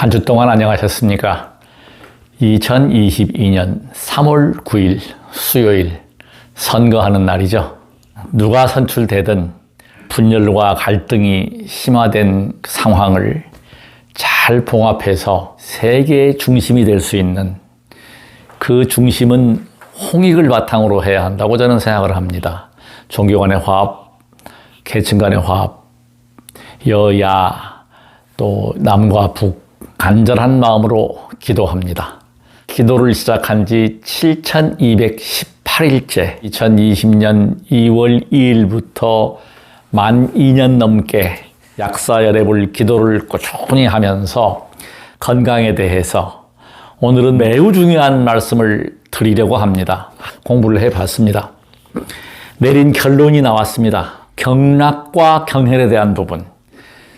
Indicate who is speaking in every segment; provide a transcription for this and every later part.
Speaker 1: 한 주 동안 안녕하셨습니까? 2022년 3월 9일 수요일 선거하는 날이죠. 누가 선출되든 분열과 갈등이 심화된 상황을 잘 봉합해서 세계의 중심이 될 수 있는 그 중심은 홍익을 바탕으로 해야 한다고 저는 생각을 합니다. 종교 간의 화합, 계층 간의 화합, 여야, 또 남과 북, 간절한 마음으로 기도합니다. 기도를 시작한 지 7218일째, 2020년 2월 2일부터 만 2년 넘게 약사열애불 기도를 꾸준히 하면서 건강에 대해서 오늘은 매우 중요한 말씀을 드리려고 합니다. 공부를 해봤습니다. 내린 결론이 나왔습니다. 경락과 경혈에 대한 부분.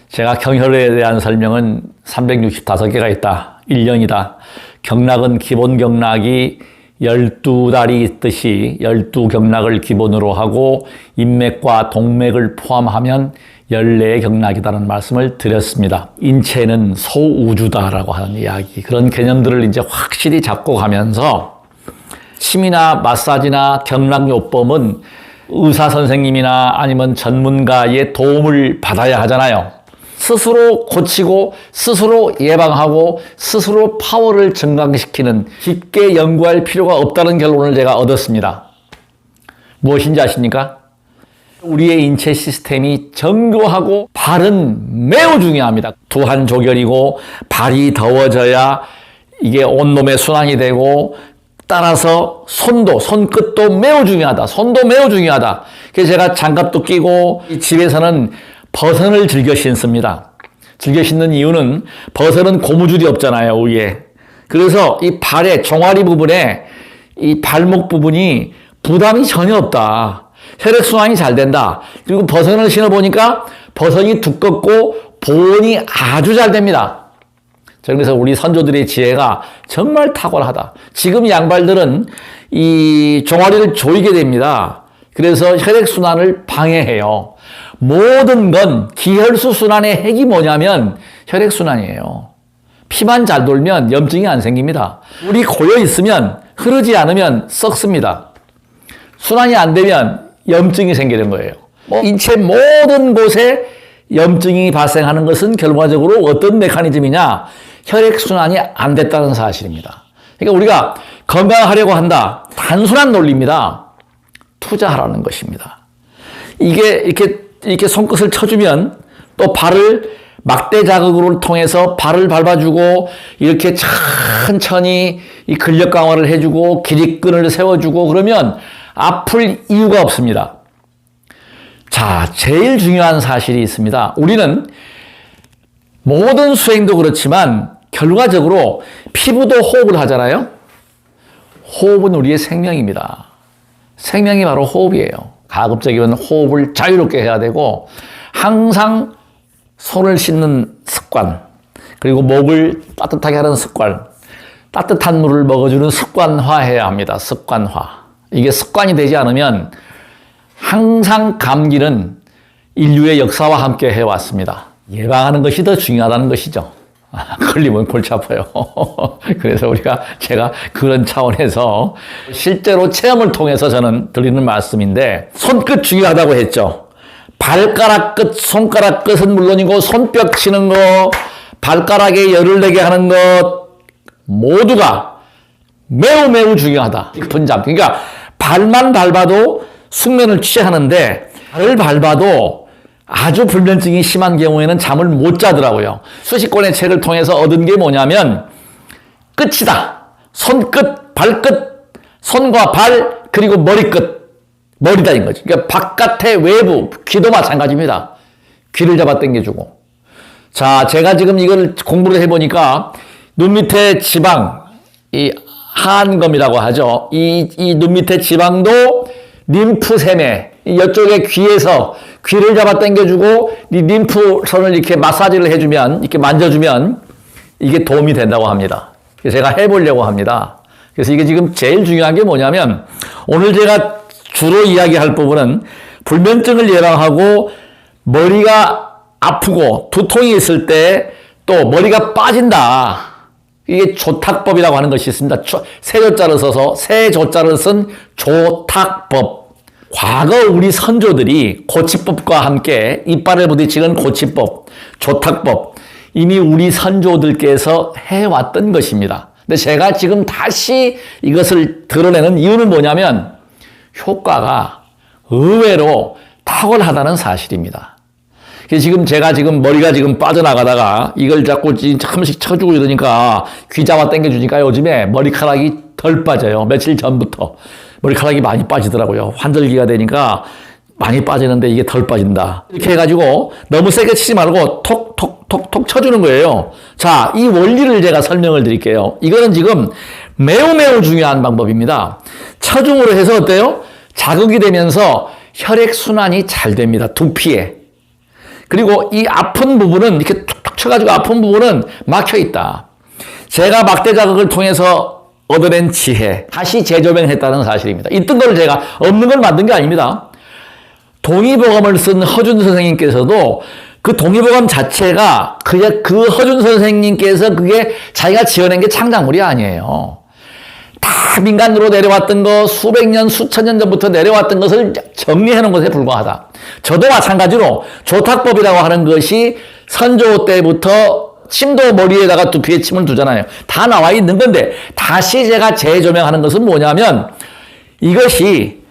Speaker 1: 제가 경혈에 대한 설명은 365개가 있다. 1년이다. 경락은 기본 경락이 12달이 있듯이 12경락을 기본으로 하고 인맥과 동맥을 포함하면 14의 경락이다라는 말씀을 드렸습니다. 인체는 소우주다라고 하는 이야기. 그런 개념들을 이제 확실히 잡고 가면서 침이나 마사지나 경락요법은 의사 선생님이나 아니면 전문가의 도움을 받아야 하잖아요. 스스로 고치고 스스로 예방하고 스스로 파워를 증강시키는 깊게 연구할 필요가 없다는 결론을 제가 얻었습니다. 무엇인지 아십니까? 우리의 인체 시스템이 정교하고 발은 매우 중요합니다. 두한 조결이고 발이 더워져야 이게 온몸의 순환이 되고 따라서 손끝도 매우 중요하다. 손도 매우 중요하다. 그래서 제가 장갑도 끼고 집에서는 버선을 즐겨 신습니다. 즐겨 신는 이유는 버선은 고무줄이 없잖아요, 위에. 그래서 이 발의 종아리 부분에 이 발목 부분이 부담이 전혀 없다. 혈액순환이 잘 된다. 그리고 버선을 신어보니까 버선이 두껍고 보온이 아주 잘 됩니다. 그래서 우리 선조들의 지혜가 정말 탁월하다. 지금 양발들은 이 종아리를 조이게 됩니다. 그래서 혈액순환을 방해해요. 모든 건 기혈수 순환의 핵이 뭐냐면 혈액순환이에요. 피만 잘 돌면 염증이 안 생깁니다. 물이 고여 있으면 흐르지 않으면 썩습니다. 순환이 안 되면 염증이 생기는 거예요. 인체 모든 곳에 염증이 발생하는 것은 결과적으로 어떤 메커니즘이냐? 혈액순환이 안 됐다는 사실입니다. 그러니까 우리가 건강하려고 한다. 단순한 논리입니다. 투자하라는 것입니다. 이게 이렇게 손끝을 쳐주면 또 발을 막대 자극을 통해서 발을 밟아주고 이렇게 천천히 이 근력 강화를 해주고 기립근을 세워주고 그러면 아플 이유가 없습니다. 자, 제일 중요한 사실이 있습니다. 우리는 모든 수행도 그렇지만 결과적으로 피부도 호흡을 하잖아요. 호흡은 우리의 생명입니다. 생명이 바로 호흡이에요. 가급적이면 호흡을 자유롭게 해야 되고 항상 손을 씻는 습관, 그리고 목을 따뜻하게 하는 습관, 따뜻한 물을 먹어주는 습관화해야 합니다. 습관화. 이게 습관이 되지 않으면 항상 감기는 인류의 역사와 함께 해왔습니다. 예방하는 것이 더 중요하다는 것이죠. 걸리면 골치 아파요. 그래서 제가 그런 차원에서 실제로 체험을 통해서 저는 드리는 말씀인데, 손끝 중요하다고 했죠. 발가락 끝, 손가락 끝은 물론이고 손뼉 치는 거, 발가락에 열을 내게 하는 것 모두가 매우 중요하다. 분잠. 그러니까 발만 밟아도 숙면을 취하는데 발을 밟아도 아주 불면증이 심한 경우에는 잠을 못 자더라고요. 수십 권의 책을 통해서 얻은 게 뭐냐면 끝이다. 손끝, 발끝, 손과 발, 그리고 머리끝. 머리다 인 거지. 그러니까 바깥의 외부, 귀도 마찬가지입니다. 귀를 잡아 당겨주고. 자, 제가 지금 이걸 공부를 해보니까 눈 밑에 지방, 이 하안검이라고 하죠. 이 눈 밑에 지방도 림프세매, 이쪽에 귀에서 귀를 잡아 당겨주고 이 림프선을 이렇게 마사지를 해주면, 이렇게 만져주면 이게 도움이 된다고 합니다. 그래서 제가 해보려고 합니다. 그래서 이게 지금 제일 중요한 게 뭐냐면, 오늘 제가 주로 이야기할 부분은 불면증을 예방하고 머리가 아프고 두통이 있을 때 또 머리가 빠진다. 이게 조탁법이라고 하는 것이 있습니다. 세조자를 써서 세조자를 쓴 조탁법. 과거 우리 선조들이 고치법과 함께 이빨을 부딪히는 고치법, 조탁법 이미 우리 선조들께서 해왔던 것입니다. 근데 제가 지금 다시 이것을 드러내는 이유는 뭐냐면 효과가 의외로 탁월하다는 사실입니다. 지금 제가 머리가 빠져나가다가 이걸 자꾸 한 번씩 쳐주고 이러니까 귀 잡아 당겨주니까 요즘에 머리카락이 덜 빠져요. 며칠 전부터 머리카락이 많이 빠지더라고요. 환절기가 되니까 많이 빠지는데 이게 덜 빠진다. 이렇게 해가지고 너무 세게 치지 말고 톡톡톡톡 쳐주는 거예요. 자, 이 원리를 제가 설명을 드릴게요. 이거는 지금 매우 중요한 방법입니다. 쳐줌으로 해서 어때요? 자극이 되면서 혈액순환이 잘 됩니다. 두피에. 그리고 이 아픈 부분은 이렇게 툭툭 쳐가지고 아픈 부분은 막혀 있다. 제가 막대 자극을 통해서 얻어낸 지혜, 다시 재조명했다는 사실입니다. 있던 걸 제가 없는 걸 만든 게 아닙니다. 동의보감을 쓴 허준 선생님께서도 그 동의보감 자체가 그 허준 선생님께서 그게 자기가 지어낸 게 창작물이 아니에요. 다 민간으로 내려왔던 거 수백 년, 수천 년 전부터 내려왔던 것을 정리해 놓은 것에 불과하다. 저도 마찬가지로 조탁법이라고 하는 것이 선조 때부터 침도 머리에다가 두피에 침을 두잖아요. 다 나와 있는 건데 다시 제가 재조명하는 것은 뭐냐면 이것이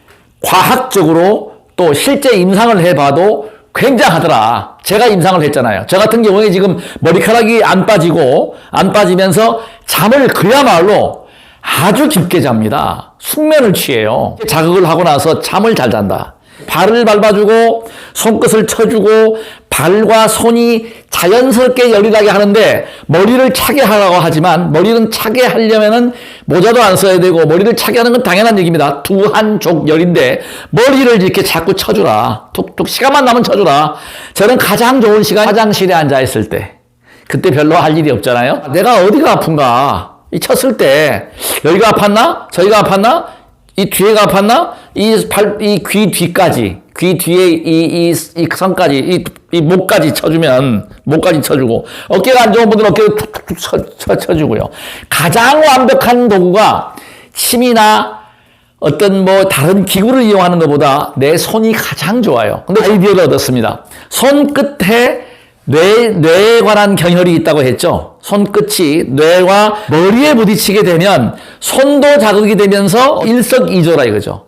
Speaker 1: 과학적으로 또 실제 임상을 해봐도 굉장하더라. 제가 임상을 했잖아요. 저 같은 경우에 지금 머리카락이 안 빠지면서 잠을 그야말로 아주 깊게 잡니다. 숙면을 취해요. 자극을 하고 나서 잠을 잘 잔다. 발을 밟아주고 손끝을 쳐주고 발과 손이 자연스럽게 열리나게 하는데 머리를 차게 하라고 하지만 머리는 차게 하려면은 모자도 안 써야 되고 머리를 차게 하는 건 당연한 얘기입니다. 두한족열인데 머리를 이렇게 자꾸 쳐주라. 툭툭 시간만 나면 쳐주라. 저는 가장 좋은 시간 화장실에 앉아 있을 때. 그때 별로 할 일이 없잖아요. 내가 어디가 아픈가? 이 쳤을 때 여기가 아팠나? 저기가 아팠나? 이 뒤에가 아팠나? 이 귀 뒤까지, 귀 뒤에 이 선까지, 이 목까지 쳐주면, 목까지 쳐주고, 어깨가 안 좋은 분들은 어깨를 툭툭툭 쳐주고요. 가장 완벽한 도구가 침이나 어떤 다른 기구를 이용하는 것보다 내 손이 가장 좋아요. 근데 아이디어를 얻었습니다. 손끝에 뇌에 관한 경혈이 있다고 했죠. 손끝이 뇌와 머리에 부딪히게 되면 손도 자극이 되면서 일석이조라 이거죠.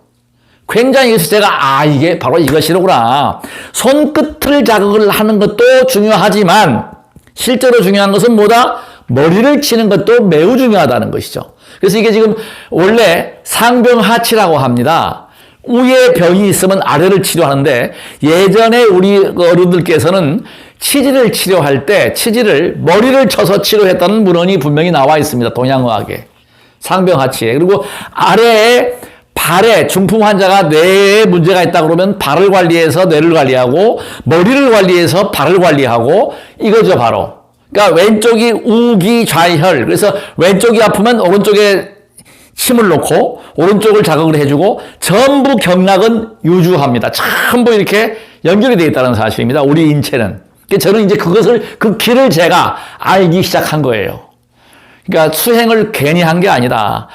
Speaker 1: 굉장히 그래서 제가 이게 바로 이것이로구나. 손끝을 자극을 하는 것도 중요하지만 실제로 중요한 것은 뭐다? 머리를 치는 것도 매우 중요하다는 것이죠. 그래서 이게 지금 원래 상병하치라고 합니다. 위에 병이 있으면 아래를 치료하는데 예전에 우리 어른들께서는 치질을 치료할 때 치질을 머리를 쳐서 치료했다는 문헌이 분명히 나와 있습니다. 동양의학에. 상병하치에. 그리고 아래에 발에 중풍 환자가 뇌에 문제가 있다 그러면 발을 관리해서 뇌를 관리하고 머리를 관리해서 발을 관리하고 이거죠 바로. 그러니까 왼쪽이 우기좌혈. 그래서 왼쪽이 아프면 오른쪽에 침을 놓고 오른쪽을 자극을 해주고 전부 경락은 유주합니다. 전부 이렇게 연결이 되어 있다는 사실입니다. 우리 인체는. 저는 이제 그 길을 제가 알기 시작한 거예요. 그러니까 수행을 괜히 한 게 아니다.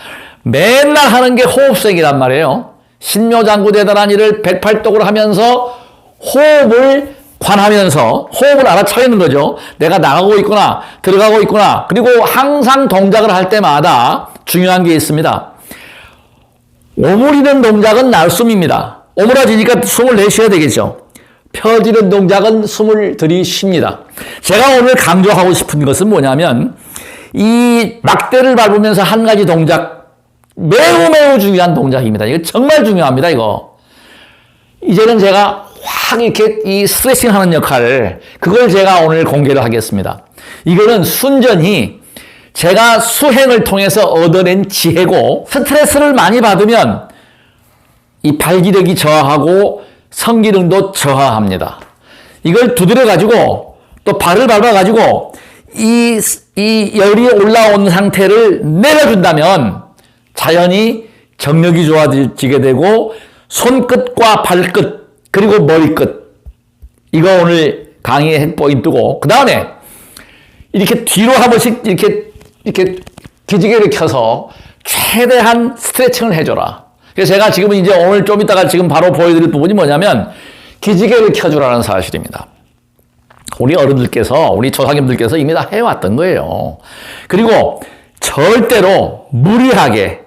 Speaker 1: 맨날 하는 게 호흡생이란 말이에요. 신묘장구 대단한 일을 108독을 하면서 호흡을 관하면서 호흡을 알아차리는 거죠. 내가 나가고 있구나, 들어가고 있구나. 그리고 항상 동작을 할 때마다 중요한 게 있습니다. 오므리는 동작은 날숨입니다. 오므라지니까 숨을 내쉬어야 되겠죠. 펴지는 동작은 숨을 들이쉽니다. 제가 오늘 강조하고 싶은 것은 뭐냐면 이 막대를 밟으면서 한 가지 동작 매우 중요한 동작입니다. 이거 정말 중요합니다. 이거 이제는 제가 확 이렇게 이 스트레칭 하는 역할을 그걸 제가 오늘 공개를 하겠습니다. 이거는 순전히 제가 수행을 통해서 얻어낸 지혜고 스트레스를 많이 받으면 이 발기력이 저하하고 성기능도 저하합니다. 이걸 두드려 가지고 또 발을 밟아 가지고 이 열이 올라온 상태를 내려준다면 자연히 정력이 좋아지게 되고 손끝과 발끝 그리고 머리끝 이거 오늘 강의의 핵 포인트고 그 다음에 이렇게 뒤로 한 번씩 이렇게 기지개를 켜서 최대한 스트레칭을 해줘라. 그래서 제가 지금 이제 오늘 좀 이따가 지금 바로 보여드릴 부분이 뭐냐면 기지개를 켜주라는 사실입니다. 우리 어른들께서, 우리 조상님들께서 이미 다 해왔던 거예요. 그리고 절대로 무리하게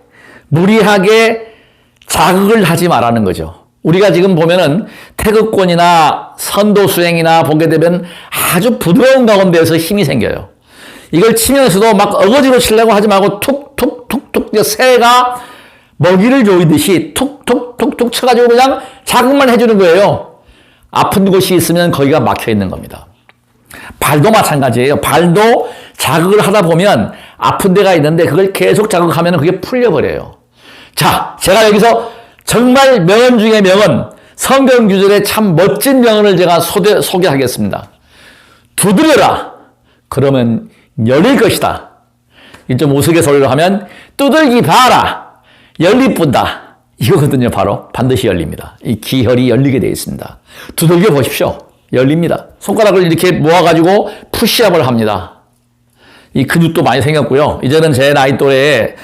Speaker 1: 자극을 하지 말라는 거죠. 우리가 지금 보면은 태극권이나 선도 수행이나 보게 되면 아주 부드러운 가운데에서 힘이 생겨요. 이걸 치면서도 막 어거지로 치려고 하지 말고 툭툭툭툭 새가 먹이를 조이듯이 툭툭툭툭 쳐가지고 그냥 자극만 해주는 거예요. 아픈 곳이 있으면 거기가 막혀 있는 겁니다. 발도 마찬가지예요. 발도 자극을 하다 보면 아픈 데가 있는데 그걸 계속 자극하면 그게 풀려버려요. 자, 제가 여기서 정말 명언 중에 명언, 성경 구절에 참 멋진 명언을 제가 소개하겠습니다. 두드려라. 그러면 열릴 것이다. 좀 우스갯소리로 하면 두들기 봐라. 열리뿐다. 이거거든요. 바로 반드시 열립니다. 이 기혈이 열리게 되어 있습니다. 두들겨 보십시오. 열립니다. 손가락을 이렇게 모아가지고 푸시업을 합니다. 이 근육도 많이 생겼고요. 이제는 제 나이 또래에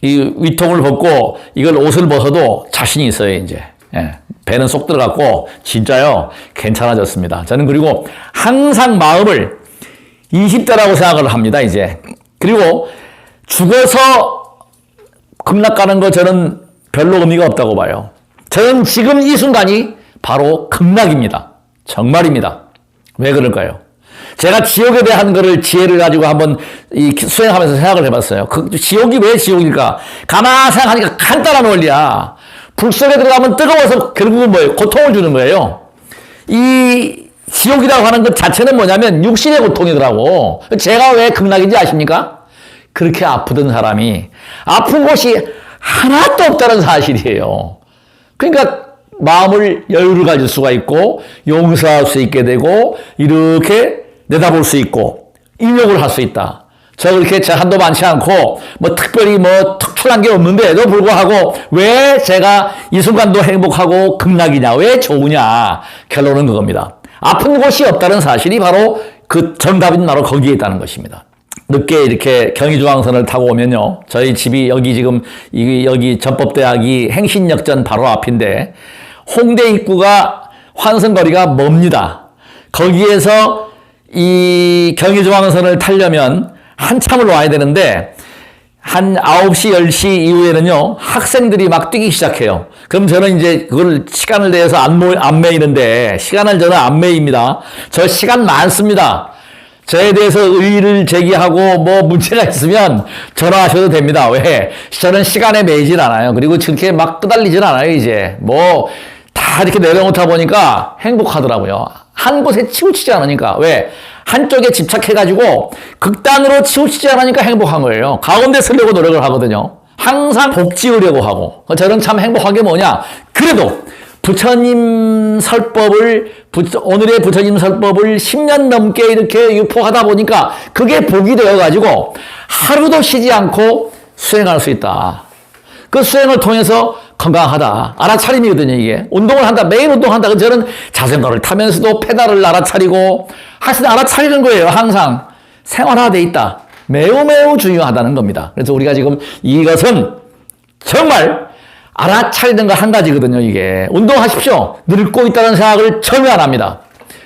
Speaker 1: 이 위통을 벗고 이걸 옷을 벗어도 자신이 있어요, 이제. 예. 배는 쏙 들어갔고, 진짜요, 괜찮아졌습니다. 저는 그리고 항상 마음을 20대라고 생각을 합니다, 이제. 그리고 죽어서 극락 가는 거 저는 별로 의미가 없다고 봐요. 저는 지금 이 순간이 바로 극락입니다. 정말입니다. 왜 그럴까요? 제가 지옥에 대한 거를 지혜를 가지고 한번 수행하면서 생각을 해봤어요. 지옥이 왜 지옥일까? 가만히 생각하니까 간단한 원리야. 불 속에 들어가면 뜨거워서 결국은 뭐예요? 고통을 주는 거예요. 이 지옥이라고 하는 것 자체는 뭐냐면 육신의 고통이더라고. 제가 왜 극락인지 아십니까? 그렇게 아프던 사람이 아픈 곳이 하나도 없다는 사실이에요. 그러니까 마음을 여유를 가질 수가 있고 용서할 수 있게 되고 이렇게 내다볼 수 있고 인욕을 할 수 있다. 저 그렇게 한도 많지 않고 뭐 특별히 뭐 특출한 게 없는데도 불구하고 왜 제가 이 순간도 행복하고 극락이냐, 왜 좋으냐, 결론은 그겁니다. 아픈 곳이 없다는 사실이 바로 그 정답인 바로 거기에 있다는 것입니다. 늦게 이렇게 경의중앙선을 타고 오면요, 저희 집이 여기 지금 여기 전법대학이 행신역전 바로 앞인데 홍대 입구가 환승거리가 멉니다. 거기에서 이 경의중앙선을 타려면 한참을 와야 되는데 한 9시, 10시 이후에는요, 학생들이 막 뛰기 시작해요. 그럼 저는 이제 그걸 시간을 내서 안 매이는데, 시간을 저는 안 매입니다. 저 시간 많습니다. 저에 대해서 의의를 제기하고 뭐 문제가 있으면 전화하셔도 됩니다. 왜? 저는 시간에 매이질 않아요. 그리고 그렇게 막 끄달리질 않아요, 이제. 뭐, 다 이렇게 내려놓다 보니까 행복하더라고요. 한 곳에 치우치지 않으니까. 왜? 한쪽에 집착해가지고 극단으로 치우치지 않으니까 행복한 거예요. 가운데 서려고 노력을 하거든요. 항상 복지우려고 하고. 저는 참 행복한 게 뭐냐? 그래도 부처님 설법을, 오늘의 부처님 설법을 10년 넘게 이렇게 유포하다 보니까 그게 복이 되어가지고 하루도 쉬지 않고 수행할 수 있다. 그 수행을 통해서 건강하다. 알아차림이거든요, 이게. 운동을 한다. 매일 운동한다. 저는 자전거를 타면서도 페달을 알아차리고, 하여튼 알아차리는 거예요, 항상. 생활화되어 있다. 매우 매우 중요하다는 겁니다. 그래서 우리가 지금 이것은 정말 알아차리는 거 한 가지거든요, 이게. 운동하십시오. 늙고 있다는 생각을 전혀 안 합니다.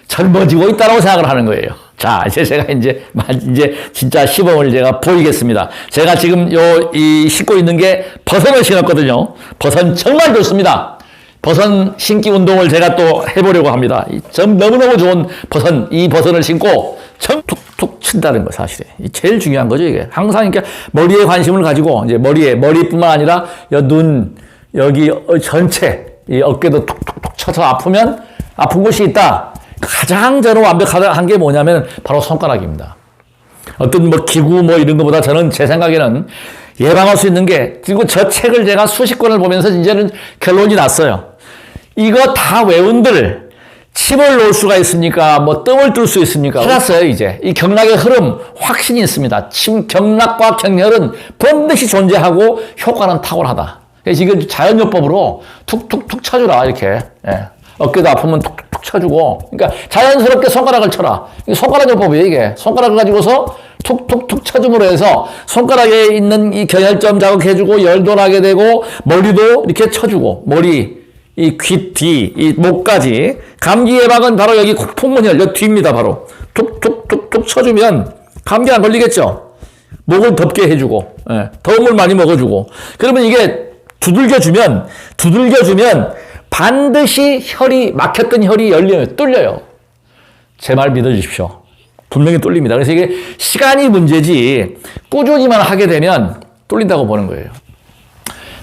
Speaker 1: 젊어지고 있다고 생각을 하는 거예요. 자, 이제 제가 이제 진짜 시범을 제가 보이겠습니다. 제가 지금 신고 있는 게 버선을 신었거든요. 버선 정말 좋습니다. 버선 신기 운동을 제가 또 해보려고 합니다. 너무너무 좋은 버선, 이 버선을 신고 툭툭 친다는 거 사실에. 제일 중요한 거죠, 이게. 항상 이렇게 머리에 관심을 가지고, 이제 머리뿐만 아니라 눈, 여기 전체, 이 어깨도 툭툭툭 쳐서 아프면 아픈 곳이 있다. 가장 저는 완벽한 게 뭐냐면 바로 손가락입니다. 어떤 뭐 기구 뭐 이런 것보다 저는 제 생각에는 예방할 수 있는 게, 그리고 저 책을 제가 수십 권을 보면서 이제는 결론이 났어요. 이거 다 외운들 침을 놓을 수가 있습니까? 뭐 뜸을 뜰 수 있습니까? 찾았어요, 이제. 이 경락의 흐름 확신이 있습니다. 경락과 경혈은 반드시 존재하고 효과는 탁월하다. 그래서 이건 자연요법으로 툭툭툭 쳐주라, 이렇게. 예. 어깨도 아프면 툭툭 쳐주고. 그러니까 자연스럽게 손가락을 쳐라. 이게 손가락 요법이에요, 이게. 손가락을 가지고서 툭툭툭 쳐줌으로 해서 손가락에 있는 이 경혈점 자극해주고 열도 나게 되고 머리도 이렇게 쳐주고 머리, 이 귀 뒤, 이 목까지. 감기 예방은 바로 여기 풍문혈, 여기 뒤입니다, 바로. 툭툭툭툭 쳐주면 감기 안 걸리겠죠? 목을 덥게 해주고, 예, 더운 물 많이 먹어주고. 그러면 이게 두들겨주면 반드시 막혔던 혈이 열려요, 뚫려요. 제 말 믿어주십시오. 분명히 뚫립니다. 그래서 이게 시간이 문제지 꾸준히만 하게 되면 뚫린다고 보는 거예요.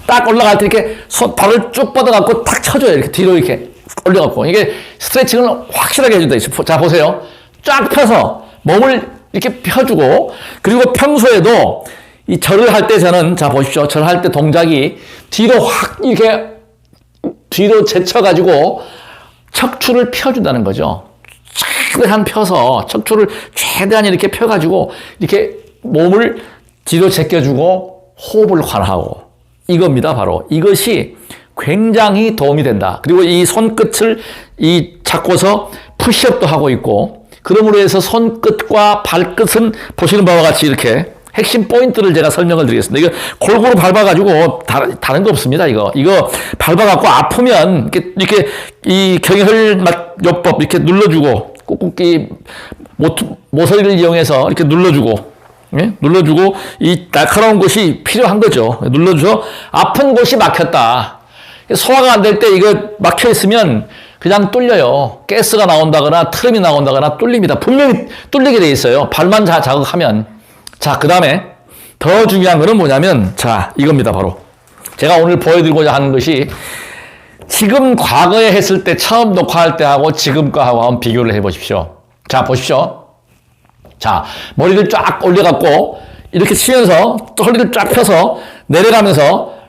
Speaker 1: 딱 올라갈 때 이렇게 발을 쭉 뻗어갖고 탁 쳐줘요. 이렇게 뒤로 이렇게 올려갖고. 이게 스트레칭을 확실하게 해준다. 자, 보세요. 쫙 펴서 몸을 이렇게 펴주고, 그리고 평소에도 이 절을 할 때 저는, 자, 보십시오. 절을 할 때 동작이 뒤로 확 이렇게 뒤로 제쳐가지고 척추를 펴준다는 거죠. 최대한 펴서 척추를 최대한 이렇게 펴가지고 이렇게 몸을 뒤로 제껴주고 호흡을 관하고. 이겁니다, 바로. 이것이 굉장히 도움이 된다. 그리고 이 손끝을 잡고서 푸시업도 하고 있고, 그러므로 해서 손끝과 발끝은 보시는 바와 같이 이렇게 핵심 포인트를 제가 설명을 드리겠습니다. 이거 골고루 밟아가지고 다른 거 없습니다. 이거 밟아갖고 아프면 이렇게 이 경혈요법 이렇게 눌러주고, 꾹꾹이 모서리를 이용해서 이렇게 눌러주고, 예? 눌러주고 이 날카로운 곳이 필요한 거죠. 눌러줘서 아픈 곳이 막혔다. 소화가 안 될 때 이거 막혀 있으면 그냥 뚫려요. 가스가 나온다거나 트름이 나온다거나 뚫립니다. 분명히 뚫리게 돼 있어요. 발만 자극하면. 자, 그 다음에 더 중요한 거는 뭐냐면, 자, 이겁니다, 바로. 제가 오늘 보여드리고자 하는 것이 지금 과거에 했을 때 처음 녹화할 때 하고 지금 거하고 한번 비교를 해 보십시오. 자, 보십시오. 자, 머리를 쫙 올려갖고 이렇게 치면서 또 허리를 쫙 펴서 내려가면서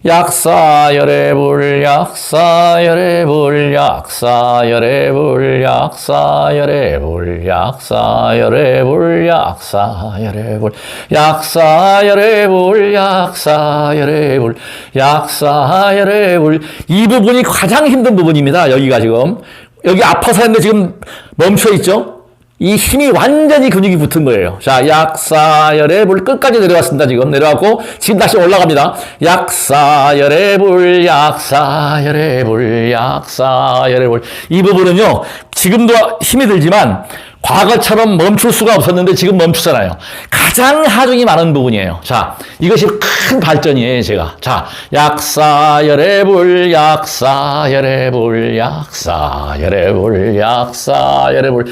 Speaker 1: 약사열애불 약사열애불 약사열애불 약사열애불 약사열애불 약사열애불 약사열애불 약사열애불 약사열애불. 이 부분이 가장 힘든 부분입니다. 여기가 지금 여기 아파서 했는데 지금 멈춰 있죠. 이 힘이 완전히 근육이 붙은 거예요. 자, 약사열애불 끝까지 내려왔습니다. 지금 내려왔고 지금 다시 올라갑니다. 약사열애불 약사열애불 약사열애불. 이 부분은요 지금도 힘이 들지만 과거처럼 멈출 수가 없었는데 지금 멈추잖아요. 가장 하중이 많은 부분이에요. 자, 이것이 큰 발전이에요, 제가. 자, 약사열애불 약사열애불 약사열애불 약사열애불.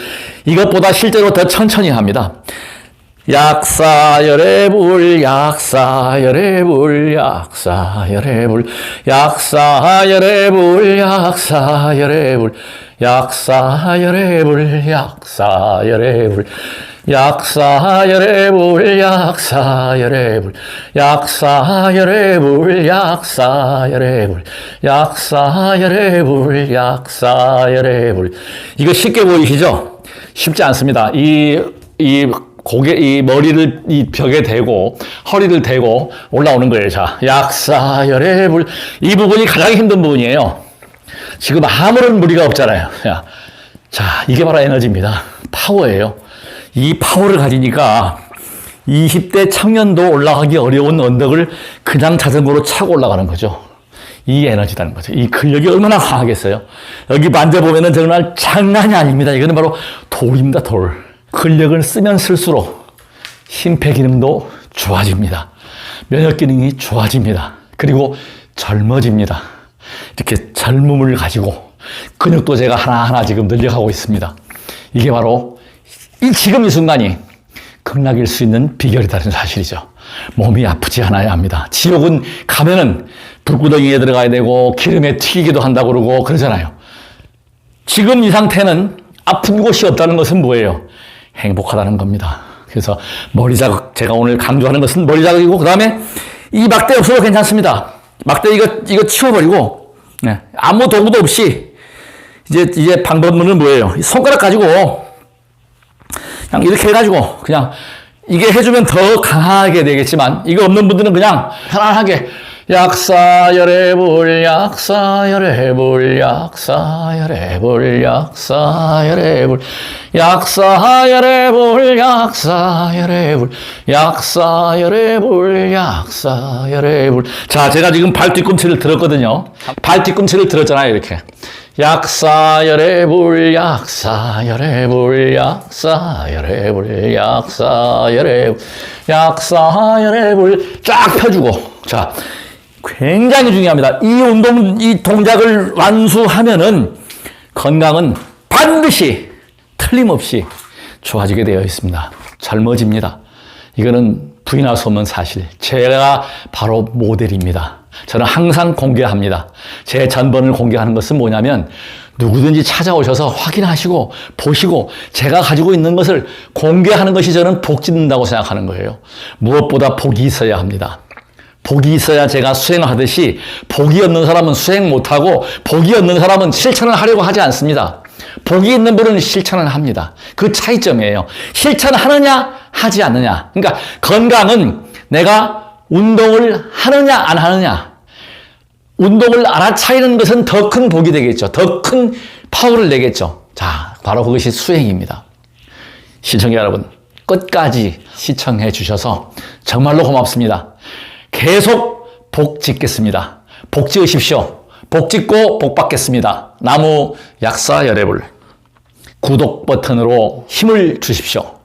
Speaker 1: 이것보다 실제로 더 천천히 합니다. 약사열애불 약사열애불 약사열애불 약사열애불 약사열애불 약사열애불 약사열애불 약사열애불 약사열애불 약사열애불 약사열애불 약사열애불 약사열애불. 이거 쉽게 보이시죠? 쉽지 않습니다. 이 머리를 이 벽에 대고, 허리를 대고 올라오는 거예요. 자, 약사열애불. 이 부분이 가장 힘든 부분이에요. 지금 아무런 무리가 없잖아요. 자, 이게 바로 에너지입니다. 파워예요. 이 파워를 가지니까 20대 청년도 올라가기 어려운 언덕을 그냥 자전거로 차고 올라가는 거죠. 이 에너지라는 거죠. 이 근력이 얼마나 강하겠어요. 여기 만져보면은 정말 장난이 아닙니다. 이거는 바로 돌입니다, 돌. 근력을 쓰면 쓸수록 심폐 기능도 좋아집니다. 면역 기능이 좋아집니다. 그리고 젊어집니다. 이렇게 젊음을 가지고 근육도 제가 하나하나 지금 늘려가고 있습니다. 이게 바로 지금 이 순간이 극락일 수 있는 비결이라는 사실이죠. 몸이 아프지 않아야 합니다. 지옥은 가면은 불구덩이에 들어가야 되고 기름에 튀기기도 한다고 그러고 그러잖아요. 지금 이 상태는 아픈 곳이 없다는 것은 뭐예요? 행복하다는 겁니다. 그래서 머리 자극, 제가 오늘 강조하는 것은 머리 자극이고, 그 다음에 이 막대 없어도 괜찮습니다. 막대 이거 치워버리고, 네, 아무 도구도 없이 이제 방법은 뭐예요? 손가락 가지고 그냥 이렇게 해가지고 그냥 이게 해주면 더 강하게 되겠지만, 이거 없는 분들은 그냥 편안하게 약사열애불 약사열애불 약사열애불 약사열애불 약사열애불 약사열애불 약사열애불 약사열애불. 자, 제가 지금 발 뒤꿈치를 들었거든요. 발 뒤꿈치를 들었잖아요, 이렇게. 약사열애불 약사열애불 약사열애불 약사열애불 약사열애불 쫙 펴주고. 자, 굉장히 중요합니다. 이 동작을 완수하면은 건강은 반드시 틀림없이 좋아지게 되어 있습니다. 젊어집니다. 이거는 부인할 수 없는 사실. 제가 바로 모델입니다. 저는 항상 공개합니다. 제 전번을 공개하는 것은 뭐냐면 누구든지 찾아오셔서 확인하시고 보시고 제가 가지고 있는 것을 공개하는 것이 저는 복 짓는다고 생각하는 거예요. 무엇보다 복이 있어야 합니다. 복이 있어야 제가 수행하듯이 복이 없는 사람은 수행 못하고 복이 없는 사람은 실천을 하려고 하지 않습니다. 복이 있는 분은 실천을 합니다. 그 차이점이에요. 실천하느냐 하지 않느냐. 그러니까 건강은 내가 운동을 하느냐 안 하느냐. 운동을 알아차리는 것은 더 큰 복이 되겠죠. 더 큰 파워를 내겠죠. 자, 바로 그것이 수행입니다. 시청자 여러분, 끝까지 시청해 주셔서 정말로 고맙습니다. 계속 복 짓겠습니다. 복 지으십시오. 복 짓고 복 받겠습니다. 나무 약사열애불 구독 버튼으로 힘을 주십시오.